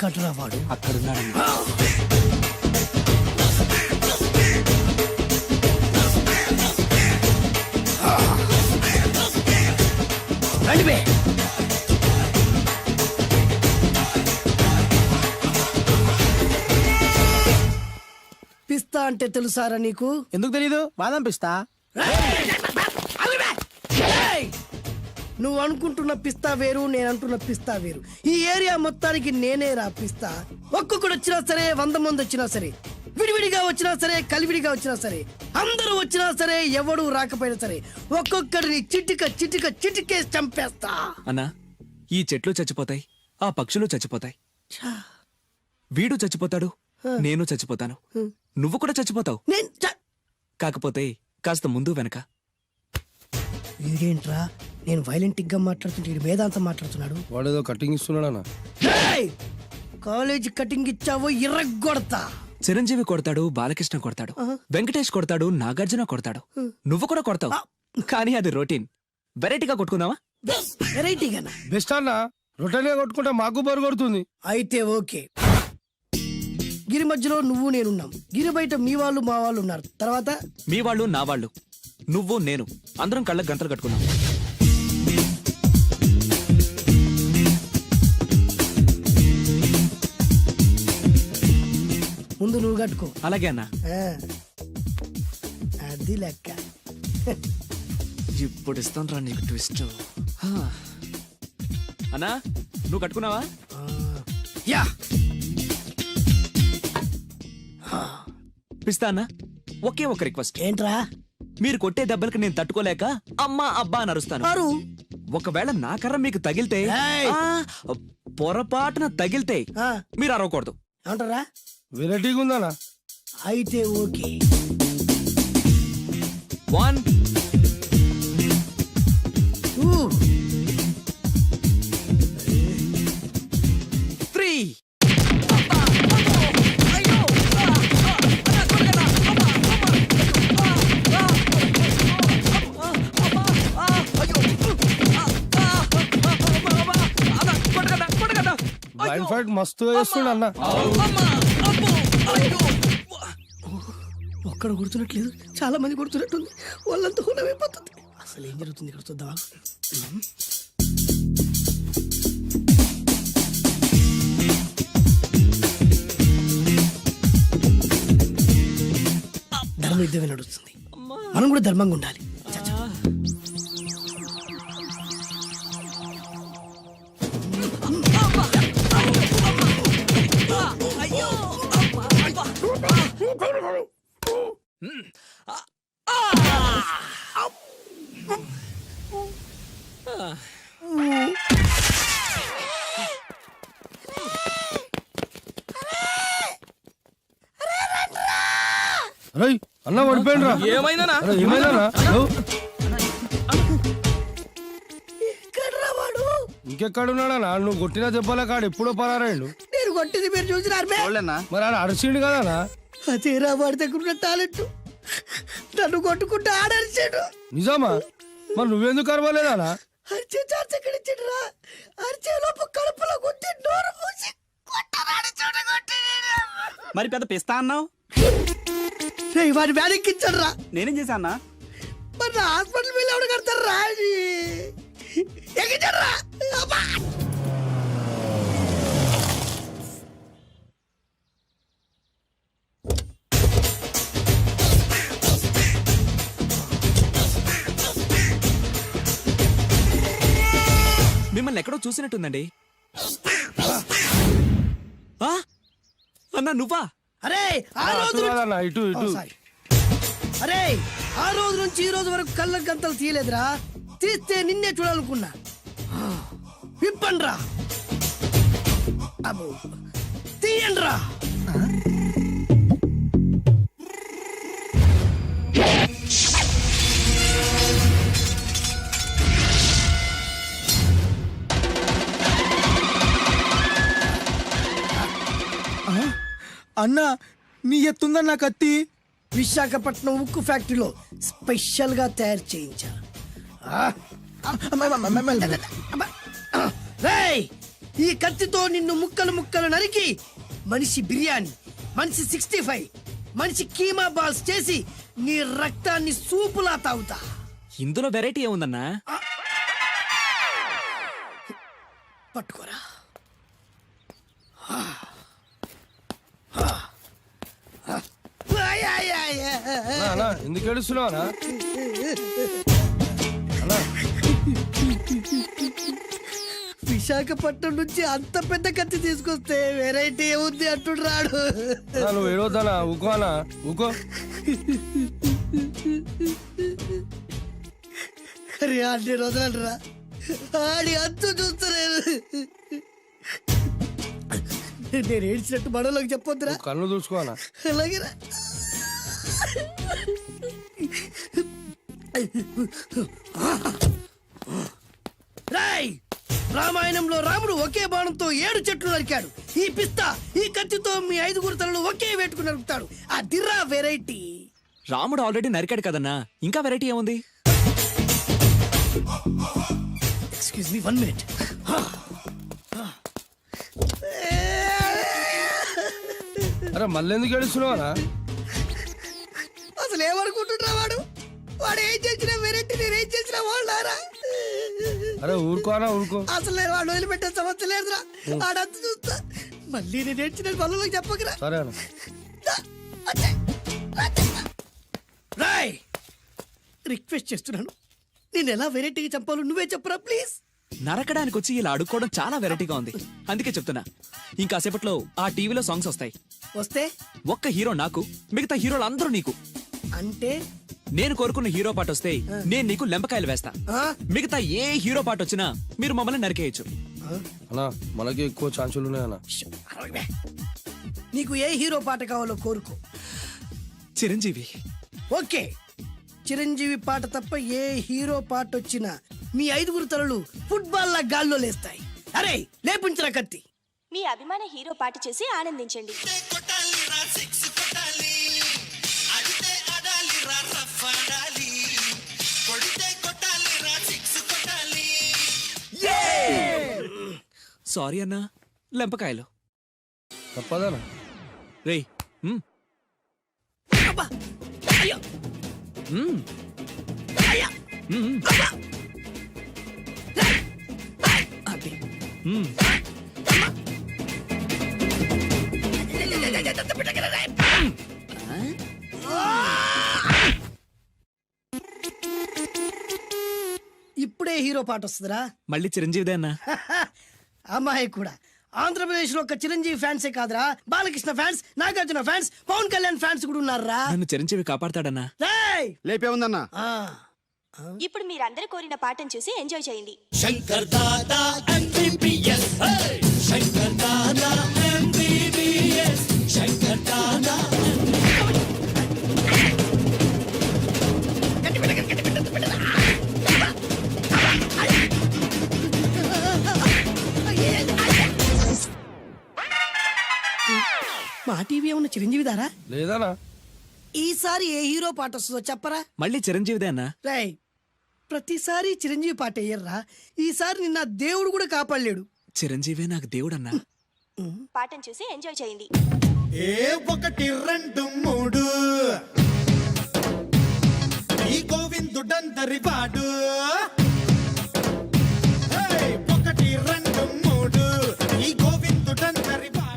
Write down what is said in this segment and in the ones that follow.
ఎక్కడ్రా వాడు? అక్కడున్నాడు. రండి. పిస్తా అంటే తెలుసారా నీకు? ఎందుకు తెలీదు? బాదం పిస్తా. నువ్వు అనుకుంటున్న పిస్తా వేరు, నేను అంటున్న పిస్తా వేరు. ఈ ఏరియా మొత్తానికి నేనే రా పిస్తా. ఒక్కొక్కడు వచ్చినా సరే, 100 మంది వచ్చినా సరే, విడివిడిగా వచ్చినా సరే, కలివిడిగా వచ్చినా సరే, అందరూ వచ్చినా సరే, ఎవడు రాకపోయినా సరే, ఒక్కొక్కడిని చిటికేసి చంపేస్తా. అన్నా, ఈ చెట్లు చచ్చిపోతాయి, ఆ పక్షులు చచ్చిపోతాయి, వీడు చచ్చిపోతాడు, నేను చచ్చిపోతాను, నువ్వు కూడా చచ్చిపోతావు. కాకపోతే కాస్త ముందు వెనక. వీడేంట్రా నేను వైలెంటిక్ గా మాట్లాడుతుంటే వేదాంతం మాట్లాడుతున్నాడు. వాడేదో కటింగ్ ఇస్తున్నాడా? కాలేజ్ కటింగ్ ఇచ్చావో ఇర్రగొడతా. చిరంజీవి కొడతాడు, బాలకృష్ణ కొడతాడు, వెంకటేష్ కొడతాడు, నాగార్జున కొడతాడు, నువ్వు కూడా కొడతావు. కానీ అది రొటీన్. వెరైటీగా కొట్టుకుందామా? వెరైటీగానా? బెస్ట్ అన్న. రొటీన్గా కొట్టుకుంటే మాకు బరు కొడుతుంది. అయితే ఓకే. గిరి మధ్యలో నువ్వు నేనున్నాం. గిరి బయట మీ వాళ్ళు మా వాళ్ళు ఉన్నారు. తర్వాత మీ వాళ్ళు నా వాళ్ళు, నువ్వు నేను, అందరం కళ్ళకు గంటలు కట్టుకున్నాం. ముందు నువ్వు కట్టుకో. అలాగే అన్నా. అది లెక్క. ఇప్పుడు ఇస్తాను రా నీకు ట్విస్ట్. అన్నా, నువ్వు కట్టుకున్నావా? యా. పిస్తా అన్నా, ఒకే ఒక రిక్వెస్ట్. ఏంట్రా? మీరు కొట్టే దెబ్బలకి నేను తట్టుకోలేక అమ్మా అబ్బా అని అరుస్తాను. ఒకవేళ నా కర్ర మీకు తగిలితే, పొరపాటున తగిలితే మీరు అరవకూడదు. ఏమంటారా? వెరైటీగా ఉందనా? అయితే ఓకే. 1 2 3. లైన్ ఫైట్ మస్తు వేస్తుండ అన్న. ఒక్కడ కొడుతున్నట్లేదు, చాలా మంది కొడుతున్నట్టుంది. వాళ్ళంతా హులమైపోతుంది. అసలు ఏం జరుగుతుంది ఇక్కడ చూద్దామా? ధర్మ యుద్ధమే నడుస్తుంది. మనం కూడా ధర్మంగా ఉండాలి. అన్న పడిపోయిండ్రా. ఏమైందనా? ఏమైందనా? ఇంకెక్కడున్నాడనా? నువ్వు కొట్టిన దెబ్బల కాడు ఎప్పుడో పరారాడు. నేను కొట్టింది మీరు చూసినారు. మరి ఆడ అరిసిండు కదనా? అదేరా వాడి దగ్గర ఉన్న టాలెంట్. నన్ను కొట్టుకుంటూ ఆడరిచాడు. నిజమా? మరి నువ్వెందుకు అరవలేదానా? అరిచే ఛాన్స్ ఎక్కడ ఇచ్చాడురా? అరిచే లోపు కడుపులో కొట్టి నోరు మూసి కొట్టరాడు చూడగొట్టి. మరి పెద్ద పిస్తా అన్నావు? వాడి వ్యాధికిచ్చాడు రా. నేనేం చేశానా? మరి నా హాస్పిటల్ బిల్ ఎవడు కడతారు రా? ఎక్కించాడు రా. మిమ్మల్ని ఎక్కడో చూసినట్టుందండి. అన్నా నువ్వా? అరే ఆ రోజు ఇటు ఇటు. అరే ఆ రోజు నుంచి ఈ రోజు వరకు కళ్ళ గంతలు తీయలేదురా. తీస్తే నిన్నే చూడాలనుకున్నా. విప్పండ్రా. అబ్బో తీయండ్రా. అన్నా నీ ఎత్తుందన్న కత్తి. విశాఖపట్నం ఉక్కు ఫ్యాక్టరీలో స్పెషల్ గా తయారు చేయించా. ఈ కత్తితో నిన్ను ముక్కలు ముక్కలు నరికి మనిషి బిర్యానీ, మనిషి 65, మనిషి కీమా బాల్స్ చేసి నీ రక్తాన్ని సూపులా తాగుతా. ఇందులో వెరైటీ ఏముందన్నా? పట్టుకోరా. అన్నా ఎందుకు ఏడుస్తున్నావు అన్నా? అన్నా విశాఖపట్నం నుంచి అంత పెద్ద కత్తి తీసుకొస్తే వెరైటీ ఏముంది అంటుడు రాడు. అన్నా, నువ్వు ఏడవద్దనా? ఊకో అన్నా, ఊకో. అరే అన్ని రోజులంటరా ఆడి అంతు చూస్తలేదు. నేను ఏడ్చినట్టు మనలోకి చెప్పొద్దురా. నువ్వు కళ్ళు చూసుకో అన్నా. అలాగేరా. రాయ్, రామాయణంలో రాముడు ఒకే బాణంతో 7 చెట్లు నరికాడు. ఈ పిస్తా ఈ కత్తితో మీ 5 తలలు ఒకే వేటుకు నరుకుతాడు. ఆ దిర్రా వెరైటీ. రాముడు ఆల్రెడీ నరికాడు కదన్నా, ఇంకా వెరైటీ ఏముంది? Excuse me 1 minute. అరే మళ్ళీ ఎందుకు ఏడుస్తున్నావు అన్నా? అసలు ఏమనుకుంటున్నా వాడు? వాడు ఏం చేసినా వెరైటీ, నేనేం చేసినా వాళ్ళారా? అరే ఊరుకో అన్నా, ఊరుకో. అసలు నేను వాడు వదిలిపెట్టే సమస్య లేదురా. ఆడంత చూస్తా. మళ్ళీ నేను ఏడ్చిన పనులకు చెప్పకరా. సరే అన్న. రాయ్, రిక్వెస్ట్ చేస్తున్నాను, నేను ఎలా వెరైటీగా చంపాలో నువ్వే చెప్పరా ప్లీజ్. నరకడానికి వచ్చి ఇలా అడుక్కోవడం చాలా వెరైటీగా ఉంది, అందుకే చెప్తున్నా. ఇంకాసేపట్లో ఆ టీవీలో సాంగ్స్ వస్తాయి. వస్తే ఒక్క హీరో నాకు, మిగతా హీరోలు అందరూ నీకు. అంటే నేను కోరుకున్న హీరో పాట వస్తే నేను నీకు లెంపకాయలు వేస్తా. ఆ? మిగతా ఏ హీరో పాట వచ్చినా మీరు మమ్మల్ని నరికేయచ్చు. అన్నా మనకి ఎక్కువ ఛాన్సులు ఉన్నాయి అన్న. అరవై. నీకు ఏ హీరో పాట కావాలో కోరుకో. చిరంజీవి. ఓకే, చిరంజీవి పాట తప్ప ఏ హీరో పాట వచ్చినా మీ 5 తలలు ఫుట్బాల్ లా గాల్లో లేస్తాయి. అరే లేపుంచిన కత్తి. మీ అభిమాన హీరో పాట చేసి ఆనందించండి. సారీ అన్నా, లెంపకాయలు. తప్పదనా? రేయ్, అబ్బా! అయ్యో! అయ్యా! అది. ఇప్పుడే హీరో పాట వస్తుందిరా. మళ్ళీ చిరంజీవిదే అన్నా. అమ్మాయి కూడా ఆంధ్రప్రదేశ్ లో ఒక చిరంజీవి ఫ్యాన్సే కాదురా, Balakrishna fans, Nagarjuna fans, Pawan Kalyan fans కూడా ఉన్నారా. నన్ను చిరంజీవి కాపాడతాడన్నా. రేయ్! లేపే ఉందన్నా. ఆ, ఇప్పుడు మీరందరూ కోరిన పాటను చూసి ఎంజాయ్ చేయండి. శంకర్ దాదా MBBS శంకర్ దాదా MBBS శంకర్ దాదా మా టీవీ ఏమన్నా చిరంజీవి దారా? లేదనా? ఈసారి ఏ హీరో పాట వస్తుందో చెప్పరా. మళ్ళీ చిరంజీవిదే అన్నా. రేయ్, ప్రతిసారి చిరంజీవి పాట వేయర్రా. ఈసారి నిన్న దేవుడు కూడా కాపాడలేడు. చిరంజీవే నాకు దేవుడన్నా. పాటను చూసి ఎంజాయ్ చేయండి. ఏ 1 2 3 ఈ గోవిందుడందరి వాడు 1 2 3 ఈ గోవిందుడందరి వాడు.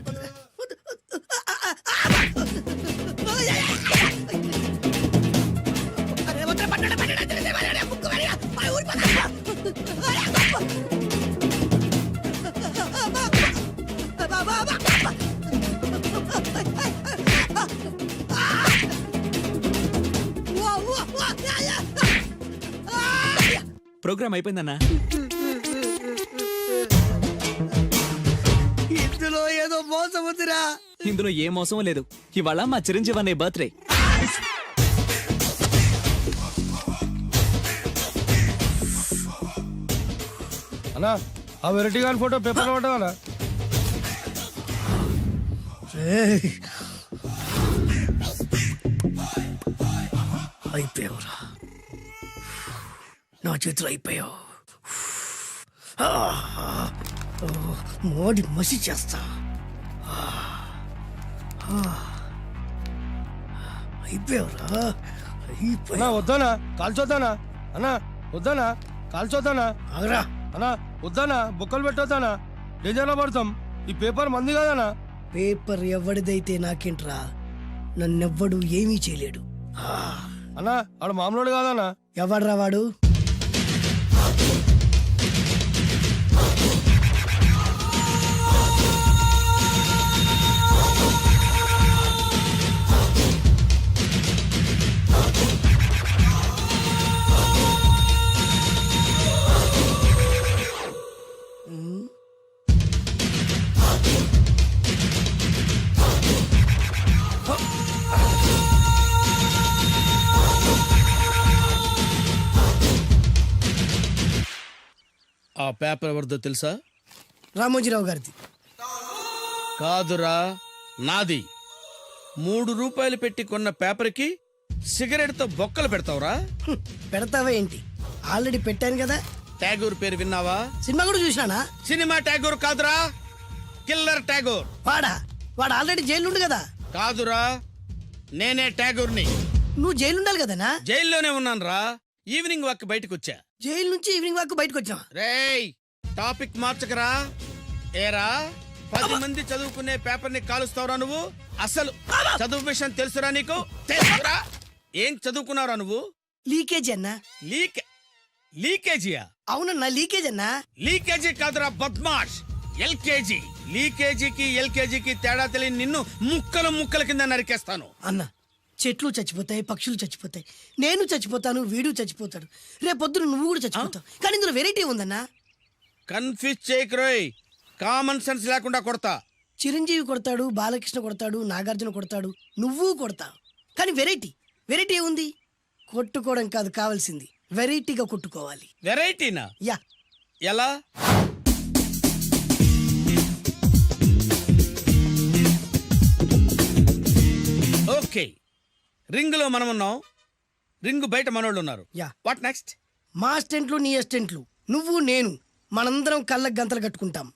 ప్రోగ్రామ్ అయిపోయిందన్నా. ఇందులో ఏదో మోసం ఉందిరా. ఇందులో ఏ మోసం లేదు. ఇవాళ మా చిరంజీవి అనే బర్త్డే. అన్నా ఆ వెరైటీ గారి ఫోటో పేపర్ పట్టవనా? అయిపోయావురా, నా చేతిలో అయిపోయావు. మోడి మసి చేస్తా. అయిపోయావురా, అన్నా వద్దానా కాల్చొద్దానా? అన్నా వద్దానా కాల్చొద్దానా? ఆగరా. అన్నా వద్దానా బొక్కలు పెట్టొద్దానా? డేంజర్లో పడతాం. ఈ పేపర్ మంది కదనా? పేపర్ ఎవడిదైతే నాకేంట్రా, నన్నెవ్వడు ఏమీ చేయలేడు. అన్నా ఆడు మామూలు కాదనా? ఎవడ్రా వాడు? ఆ పేపర్ ఎవరిదో తెలుసా? రామోజీరావు గారిది. కాదురా, నాది. 3 రూపాయలు పెట్టి కొన్న పేపర్కి సిగరెట్తో బొక్కలు పెడతావురా? పెడతావా ఏంటి? ఆల్రెడీ పెట్టాను కదా. ట్యాగూర్ పేరు విన్నావా? సినిమా కూడా చూసినానా? సినిమా ట్యాగూర్ కాదురా, కిల్లర్ ట్యాగూర్. వాడు ఆల్రెడీ జైలు ఉండు కదా. కాదురా, నేనే ట్యాగూర్ని. నువ్వు జైలు ఉండాలి కదనా? జైల్లోనే ఉన్నానురా. ఈవినింగ్ వాక్ బయటకు వచ్చా. జైలు నుంచి ఈవినింగ్ వాక్ బయటకు వచ్చా. రేయ్, టాపిక్ మార్చకరా. ఏరా, 10 మంది చదువుకునే పేపర్ ని కాలుస్తావురా నువ్వు? అసలు చదువు విషయం తెలుసురా నీకు? తెలుసురా? ఏం చదువుకున్నావురా నువ్వు? లీకేజ్ అన్నా. లీకేజీయా? అవునన్నా, లీకేజ్ అన్నా. లీకేజీ కాదురా బద్మాష్, ఎల్కేజీ. లీకేజీకి ఎల్కేజీకి తేడా తెలియని నిన్ను ముక్కలు ముక్కల కింద నరికేస్తాను. అన్నా, చెట్లు చచ్చిపోతాయి, పక్షులు చచ్చిపోతాయి, నేను చచ్చిపోతాను, వీడు చచ్చిపోతాడు, రేపొద్దున నువ్వు కూడా చచ్చిపోతావు. కానీ ఇందులో వెరైటీ ఉందన్నా. కన్ఫ్యూజ్ చేయకురోయ్, కామన్ సెన్స్ లేకుండా కొడతా. చిరంజీవి కొడతాడు, బాలకృష్ణ కొడతాడు, నాగార్జున కొడతాడు, నువ్వు కొడతావు. కానీ వెరైటీ ఉంది. కొట్టుకోవడం కాదు కావాల్సింది, వెరైటీగా కొట్టుకోవాలి. వెరైటీనా? యా. ఎలా? ఓకే, రింగ్ లో మనం ఉన్నాం, రింగ్ బయట మనోళ్ళు ఉన్నారు. యా. What next? మా అసిస్టెంట్లు, నీ అసిస్టెంట్లు, నువ్వు నేను, మనందరం కళ్ళకు గంతలు కట్టుకుంటాం.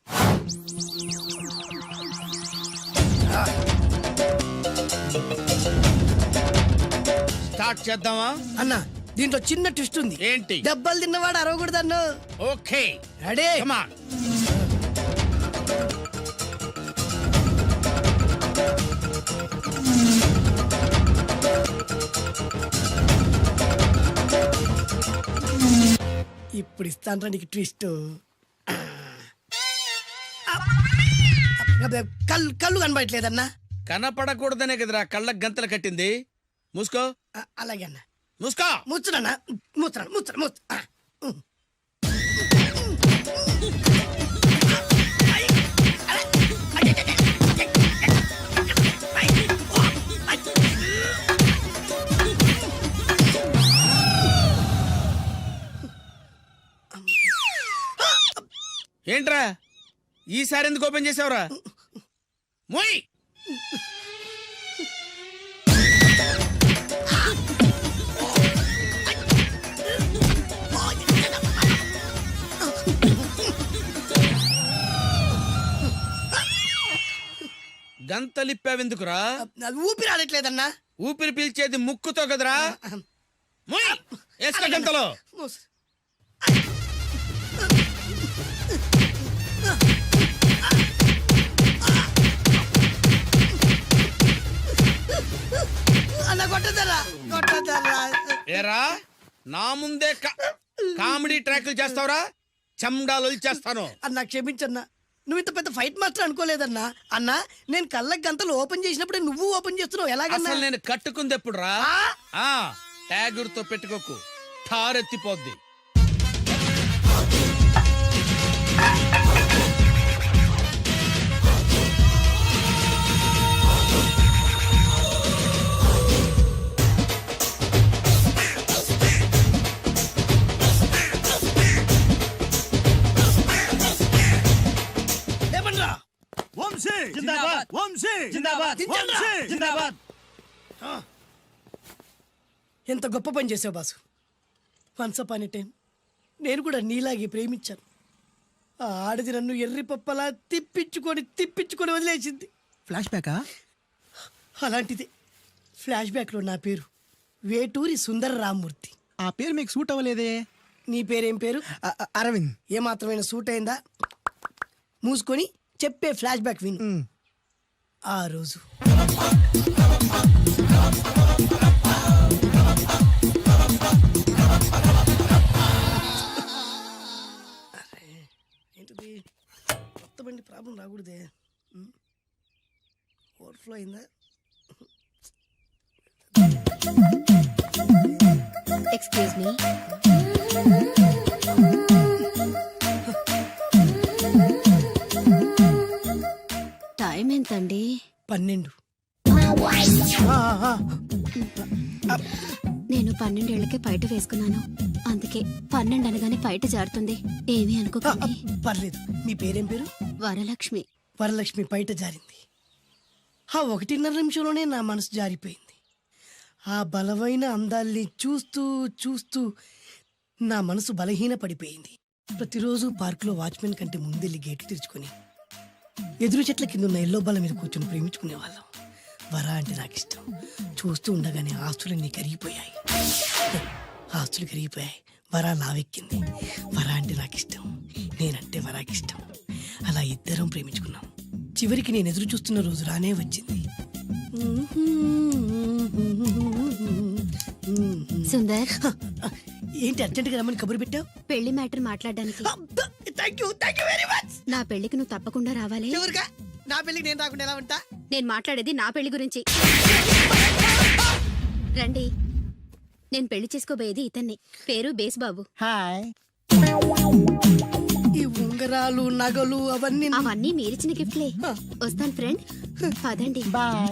స్టార్ట్ చేద్దామా? అన్నా, దీంట్లో చిన్న ట్విస్ట్ ఉంది. ఏంటి? దెబ్బలు తిన్నవాడు అరవకూడదు అన్న. Okay, ready? Come on. ఇప్పుడు ఇస్తాను నీకు ట్విస్ట్. కళ్ళు కనబడట్లేదన్నా. కనపడకూడదనే కదరా కళ్ళకు గంతలు కట్టింది. మూసుకో. అలాగే అన్న. మూసుకో. ముచ్చునన్నా, ముచ్చున. ఏంట్రా ఈసారి ఎందుకు ఓపెన్ చేసావురా? మూయ్. గంతలిప్పావెందుకురా? ఊపిరి ఆడట్లేదన్నా. ఊపిరి పీల్చేది ముక్కుతో కదరా. మూయ్. వేసుకో గంతలో. అన్న కొట్టదరా. ఏరా, నా ముందే కామెడీ ట్రాక్లు చేస్తావురా? చెమ్డాలు చేస్తాను. అన్నా క్షమించన్నా, నువ్వు ఇంత పెద్ద ఫైట్ మాస్టర్ అనుకోలేదన్నా. అన్నా, నేను కళ్ళకి గంతలు ఓపెన్ చేసినప్పుడే నువ్వు ఓపెన్ చేస్తున్నావు, ఎలాగన్నా? అసలు నేను కట్టుకుంది ఎప్పుడు రా? ట్యాగుర్తో పెట్టుకోకు, ఠారెత్తిపోద్ది. ఎంత గొప్ప పని చేసావు boss. Once upon a time నేను కూడా నీలాగే ప్రేమించాను. ఆ ఆడది నన్ను ఎర్రి పప్పలా తిప్పించుకొని వదిలేసింది. ఫ్లాష్ బ్యాకా? అలాంటిదే ఫ్లాష్ బ్యాక్లో నా పేరు వేటూరి సుందర రామ్మూర్తి. ఆ పేరు మీకు సూట్ అవ్వలేదే. నీ పేరేం పేరు? అరవింద్. ఏమాత్రమైన సూట్ అయిందా? మూసుకొని చెప్పే ఫ్లాష్ బ్యాక్ విను. ఆ రోజు ఏంటిది కొత్త బండి ప్రాబ్లం రాకూడదే. ఓవర్ఫ్లో అయిందా? Excuse me. టైం ఎంతండి? 12. నేను 12 ఏళ్లకే పైట వేసుకున్నాను. అందుకే 12 అనగానే పైట జారుతుంది. ఏమీ అనుకోకండి. పర్లేదు. మీ పేరేం పేరు? వరలక్ష్మి. వరలక్ష్మి పైట జారింది. ఆ 1.5 నిమిషంలోనే నా మనసు జారిపోయింది. ఆ బలమైన అందాల్ని చూస్తూ చూస్తూ నా మనసు బలహీన పడిపోయింది. ప్రతిరోజు పార్కులో వాచ్మెన్ కంటే ముందెళ్ళి గేట్లు తెరుచుకొని ఎదురు చెట్ల కింద ఉన్న ఎల్లో బల్ల మీద కూర్చొని ప్రేమించుకునేవాళ్ళం. వరా అంటే నాకు ఇష్టం. చూస్తూ ఉండగానే ఆస్తులన్నీ కరిగిపోయాయి. వరా లావెక్కింది. వరా అంటే నాకు ఇష్టం, నేనంటే వరాకి ఇష్టం. అలా ఇద్దరం ప్రేమించుకున్నాం. చివరికి నేను ఎదురు చూస్తున్న రోజు రానే వచ్చింది. సుందర్, ఏంటి అర్జెంట్ గా రమ్మని కబురు పెట్టావు? పెళ్లి మ్యాటర్ మాట్లాడడానికి. Thank you very much. నా పెళ్లికి నువ్వు తప్పకుండా రావాలి. ఎవరుగా? నా పెళ్లికి నేను రాకుండా ఎలా ఉంటా? నేను మాట్లాడేది నా పెళ్లి గురించి. రండి. నేను పెళ్లి చేసుకోబోయేది ఇతన్ని. పేరు బేస్బాబు. హాయ్. ఈ ఉంగరాలు నగలు అవన్నీ అవన్నీ మీరిచ్చిన గిఫ్ట్లే. వస్తాను ఫ్రెండ్. పదండి. బాయ్.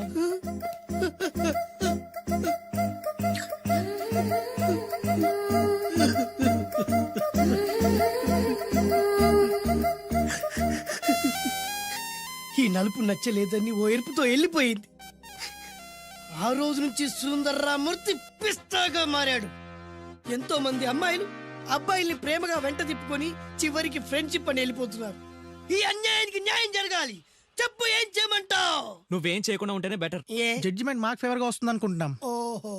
ఈ నలుపు నచ్చలేదని ఓ ఎరుపుతో వెళ్ళిపోయింది. ఆ రోజు నుంచి సుందర్రామూర్తి పిస్తాగా మారాడు. ఎంతో మంది అమ్మాయిలు అబ్బాయిల్ని ప్రేమగా వెంట తిప్పుకొని చివరికి ఫ్రెండ్షిప్ అని వెళ్ళిపోతున్నారు. ఈ అన్యాయానికి న్యాయం జరగాలి. చెప్పు, ఏం చేయమంటావు? నువ్వేం చేయకుండా ఉంటేనే బెటర్. ఏ జడ్జిమెంట్ మాకు ఫేవర్ గా వస్తుంది అనుకుంటున్నాం. ఓహో